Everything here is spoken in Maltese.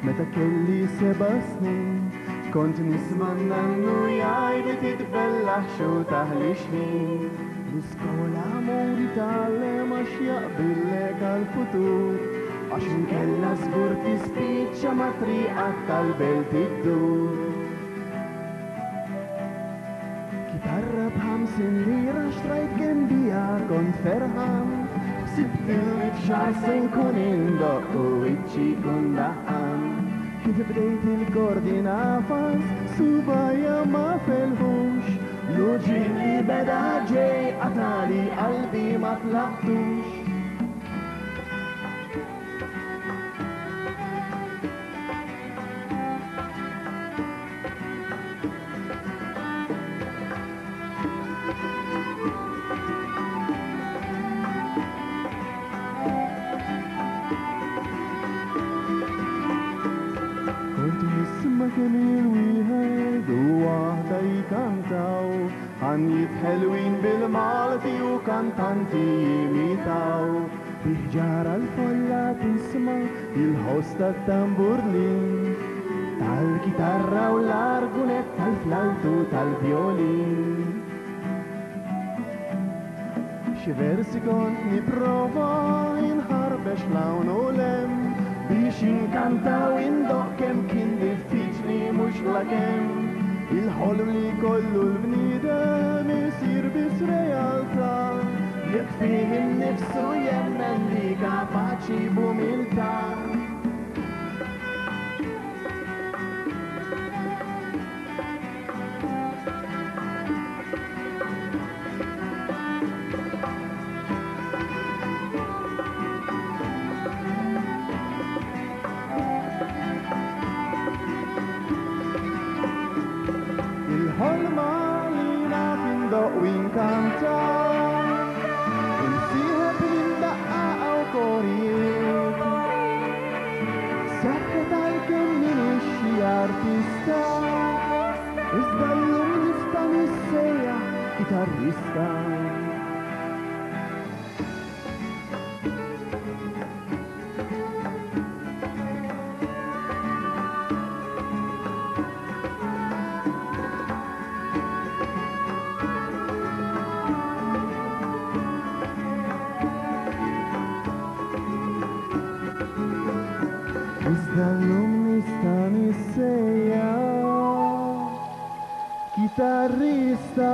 meta kelli 7 snin kont nismanna nnu jgħidu titbellaħ xu taħli xħin l-iskola mori tal-lem għax jaqbillek għal-futur għax inkella żgur tispiċċa ma' triqat tal-belt iddur. Kitarra b'50 lira xtrajt għembija kont ferħan Sibtilli f'xar se nkun indoq u iċċi kun daħan Kif bdejt il-kordi nafas subajja ma felħux L-uġin li beda ġej għatali qalbi ma tlaqtux il-wieħed u waħda jikantaw Ħanjiet ħelwin bil-Malti u kantanti jimitaw Biħġara l-folla tisma il-ħosta tamburlin Tal-kitarra u l-argunet tal-flautu tal-violin Xi versi kont niprofa inħarbex lawn u lem biex inkantaw indoq kem kien diffiċli mux lakem il-ħolm li kollu l-bnidem isir bis realtà jekk fih innifsu jemmen li kapaċi b'umiltà Ħolma li naf indoq u inkanta Insieħeb l-indaqqa għaw korijiet Seħħet għal-kem minixi artista Iżda l-lum nista nissejja kitarrista Iżda l-lum nista nissejja kitarrista